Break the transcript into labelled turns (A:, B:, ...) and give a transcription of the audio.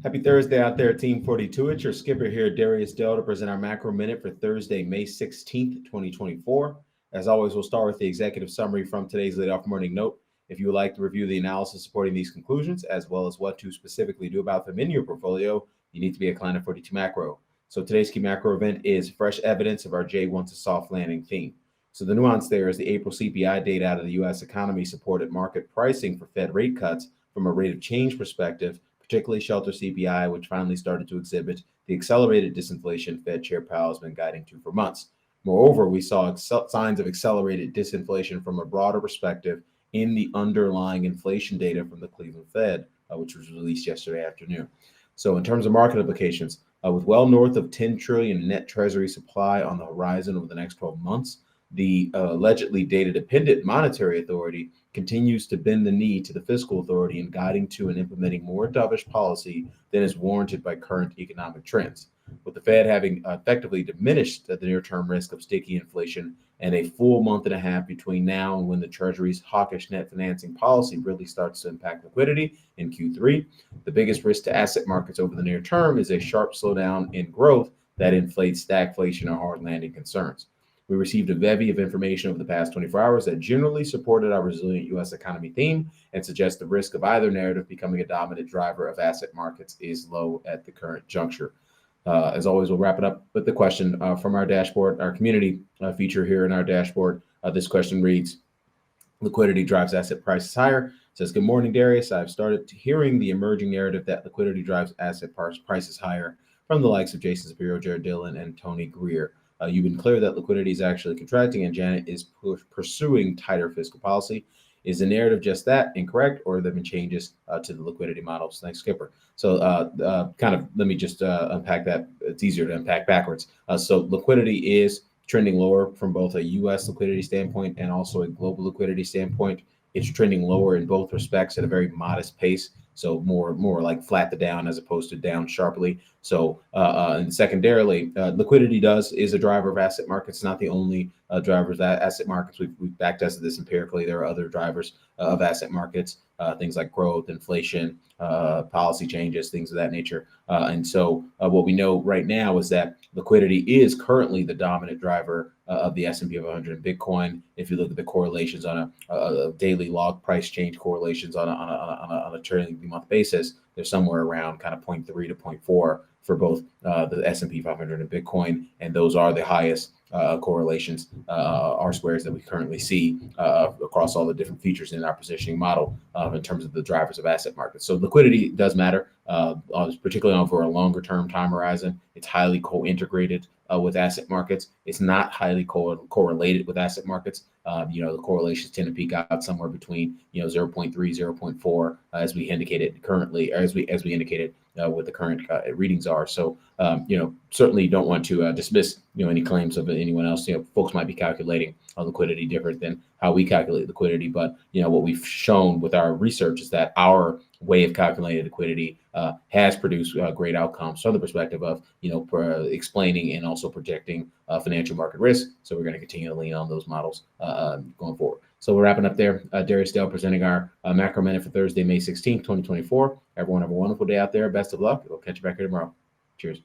A: Happy Thursday out there, Team 42. It's your skipper here, Darius Dale, to present our macro minute for Thursday, May 16th, 2024. As always, we'll start with the executive summary from today's laid-off morning note. If you would like to review the analysis supporting these conclusions, as well as what to specifically do about them in your portfolio, you need to be a client of 42 Macro. So today's key macro event is fresh evidence of our J wants a soft landing theme. So the nuance there is the April CPI data out of the U.S. economy supported market pricing for Fed rate cuts from a rate of change perspective, particularly shelter CPI, which finally started to exhibit the accelerated disinflation Fed Chair Powell has been guiding to for months. Moreover, we saw signs of accelerated disinflation from a broader perspective in the underlying inflation data from the Cleveland Fed, which was released yesterday afternoon. So in terms of market implications, with well north of 10 trillion net treasury supply on the horizon over the next 12 months, the allegedly data-dependent monetary authority continues to bend the knee to the fiscal authority in guiding to and implementing more dovish policy than is warranted by current economic trends. With the Fed having effectively diminished the near-term risk of sticky inflation and a full month and a half between now and when the Treasury's hawkish net financing policy really starts to impact liquidity in Q3, the biggest risk to asset markets over the near term is a sharp slowdown in growth that inflates stagflation or hard landing concerns. We received a bevy of information over the past 24 hours that generally supported our resilient U.S. economy theme and suggests the risk of either narrative becoming a dominant driver of asset markets is low at the current juncture. As always, we'll wrap it up with the question from our dashboard, our community feature here in our dashboard. This question reads, liquidity drives asset prices higher. It says, good morning, Darius. I've started hearing the emerging narrative that liquidity drives asset prices higher from the likes of Jason Shapiro, Jared Dillon, and Tony Greer. You've been clear that liquidity is actually contracting and Janet is pursuing tighter fiscal policy. Is the narrative just that incorrect, or have there been changes to the liquidity models? Thanks, Skipper. So let me just unpack that. It's easier to unpack backwards. So liquidity is trending lower from both a U.S. liquidity standpoint and also a global liquidity standpoint. It's trending lower in both respects at a very modest pace. So more like flat to down as opposed to down sharply. So and secondarily, liquidity is a driver of asset markets, not the only driver of asset markets. We've backtested this empirically. There are other drivers of asset markets, things like growth, inflation, policy changes, things of that nature. And so what we know right now is that liquidity is currently the dominant driver of the S&P 500 and Bitcoin. If you look at the correlations on a daily log price change correlations on a trailing month basis, they're somewhere around kind of 0.3 to 0.4 for both the S&P 500 and Bitcoin, and those are the highest correlations, R squares that we currently see across all the different features in our positioning model in terms of the drivers of asset markets. So liquidity does matter, particularly over a longer term time horizon. It's highly co-integrated with asset markets. It's not highly correlated with asset markets. The correlations tend to peak out somewhere between 0.3, 0.4, as we indicated currently, or as we indicated what the current readings are. So certainly don't want to dismiss any claims of anyone else. Folks might be calculating liquidity different than how we calculate liquidity, but what we've shown with our research is that our way of calculating liquidity has produced great outcomes from the perspective of explaining and also projecting financial market risk. So we're going to continue to lean on those models going forward. So we're wrapping up there. Darius Dale presenting our macro minute for Thursday, May 16th, 2024. Everyone have a wonderful day out there. Best of luck. We'll catch you back here tomorrow. Cheers.